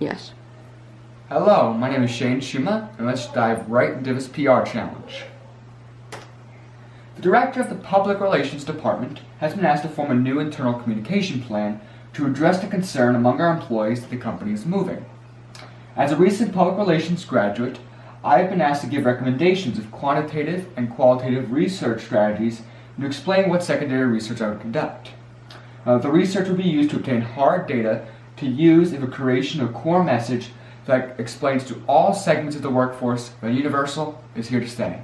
Yes. Hello, my name is Shuma, and let's dive right into this PR challenge. The director of the Public Relations Department has been asked to form a new internal communication plan to address the concern among our employees that the company is moving. As a recent public relations graduate, I have been asked to give recommendations of quantitative and qualitative research strategies and to explain what secondary research I would conduct. The research would be used to obtain hard data to use in the creation of a core message that explains to all segments of the workforce that Universal is here to stay.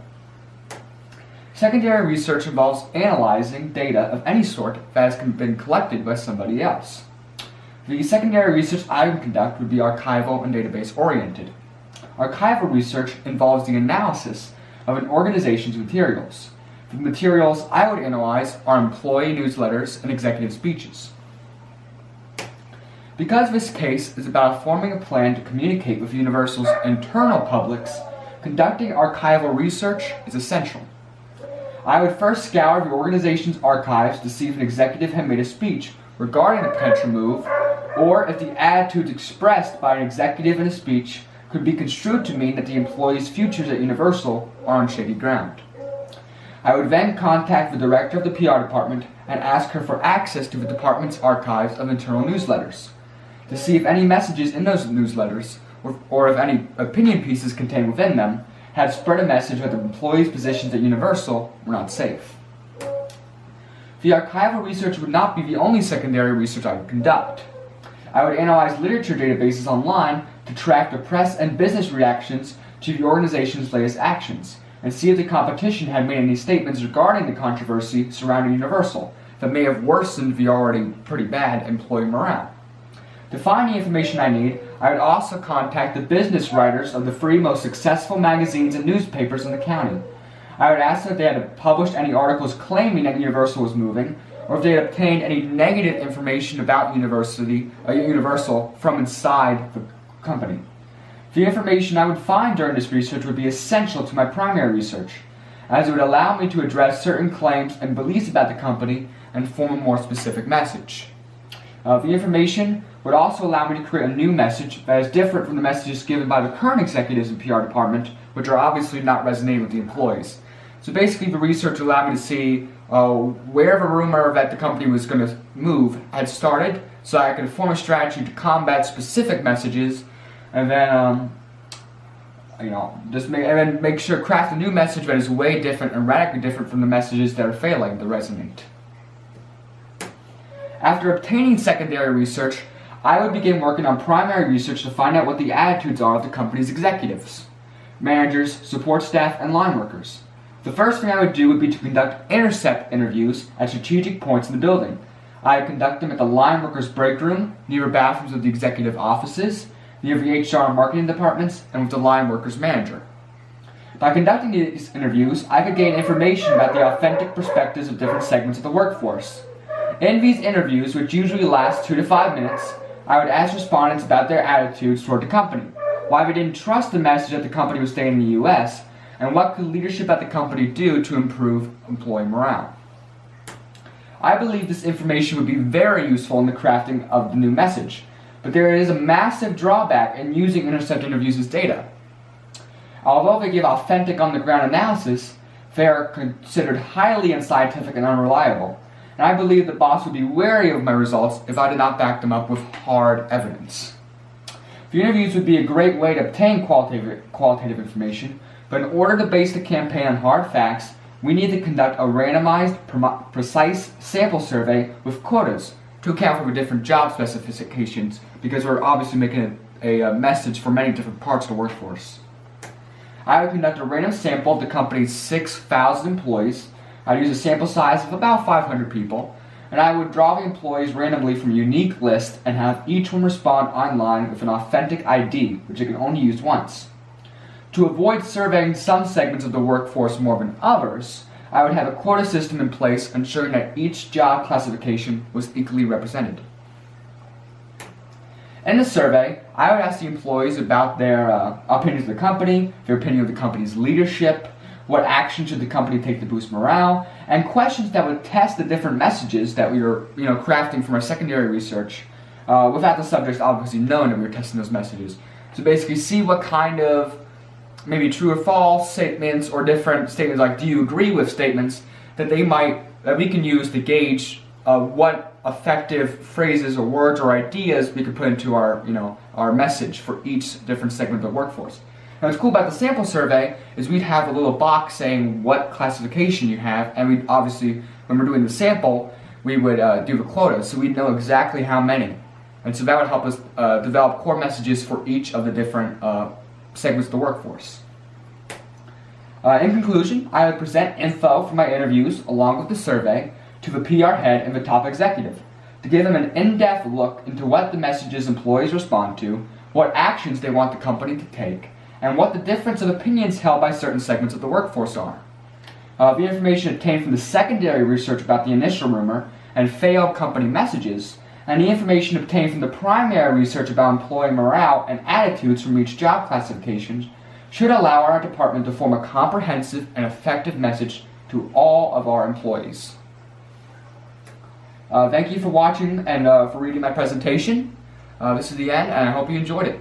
Secondary research involves analyzing data of any sort that has been collected by somebody else. The secondary research I would conduct would be archival and database oriented. Archival research involves the analysis of an organization's materials. The materials I would analyze are employee newsletters and executive speeches. Because this case is about forming a plan to communicate with Universal's internal publics, conducting archival research is essential. I would first scour the organization's archives to see if an executive had made a speech regarding the potential move, or if the attitudes expressed by an executive in a speech could be construed to mean that the employee's futures at Universal are on shaky ground. I would then contact the director of the PR department and ask her for access to the department's archives of internal newsletters, to see if any messages in those newsletters, or if any opinion pieces contained within them, had spread a message that the employees' positions at Universal were not safe. The archival research would not be the only secondary research I would conduct. I would analyze literature databases online to track the press and business reactions to the organization's latest actions, and see if the competition had made any statements regarding the controversy surrounding Universal that may have worsened the already pretty bad employee morale. To find the information I need, I would also contact the business writers of the three most successful magazines and newspapers in the county. I would ask them if they had published any articles claiming that Universal was moving, or if they had obtained any negative information about Universal from inside the company. The information I would find during this research would be essential to my primary research, as it would allow me to address certain claims and beliefs about the company and form a more specific message. The information would also allow me to create a new message that is different from the messages given by the current executives in the PR department, which are obviously not resonating with the employees. So basically the research would allow me to see where the rumor that the company was going to move had started, so I could form a strategy to combat specific messages, and then make sure craft a new message that is way different and radically different from the messages that are failing to resonate. After obtaining secondary research, I would begin working on primary research to find out what the attitudes are of the company's executives, managers, support staff, and line workers. The first thing I would do would be to conduct intercept interviews at strategic points in the building. I would conduct them at the line workers' break room, near the bathrooms of the executive offices, near the HR and marketing departments, and with the line workers' manager. By conducting these interviews, I could gain information about the authentic perspectives of different segments of the workforce. In these interviews, which usually last 2 to 5 minutes, I would ask respondents about their attitudes toward the company, why they didn't trust the message that the company was staying in the U.S., and what could leadership at the company do to improve employee morale. I believe this information would be very useful in the crafting of the new message, but there is a massive drawback in using intercept interviews as data. Although they give authentic on-the-ground analysis, they are considered highly unscientific and unreliable, and I believe the boss would be wary of my results if I did not back them up with hard evidence. The interviews would be a great way to obtain qualitative information, but in order to base the campaign on hard facts, we need to conduct a randomized, precise sample survey with quotas to account for the different job specifications, because we're obviously making a message for many different parts of the workforce. I would conduct a random sample of the company's 6,000 employees. I'd use a sample size of about 500 people, and I would draw the employees randomly from a unique list and have each one respond online with an authentic ID, which they can only use once. To avoid surveying some segments of the workforce more than others, I would have a quota system in place ensuring that each job classification was equally represented. In the survey, I would ask the employees about their opinions of the company, their opinion of the company's leadership, what action should the company take to boost morale, and questions that would test the different messages that we were crafting from our secondary research without the subjects obviously knowing that we were testing those messages. So basically see what kind of maybe true or false statements or different statements, like do you agree with statements, that we can use to gauge what effective phrases or words or ideas we could put into our message for each different segment of the workforce. Now what's cool about the sample survey is we'd have a little box saying what classification you have, and we'd obviously, when we're doing the sample, we would do the quota, so we'd know exactly how many. And so that would help us develop core messages for each of the different segments of the workforce. In conclusion, I would present info from my interviews along with the survey to the PR head and the top executive to give them an in-depth look into what the messages employees respond to, what actions they want the company to take, and what the difference of opinions held by certain segments of the workforce are. The information obtained from the secondary research about the initial rumor and failed company messages, and the information obtained from the primary research about employee morale and attitudes from each job classification should allow our department to form a comprehensive and effective message to all of our employees. Thank you for watching and for reading my presentation. This is the end, and I hope you enjoyed it.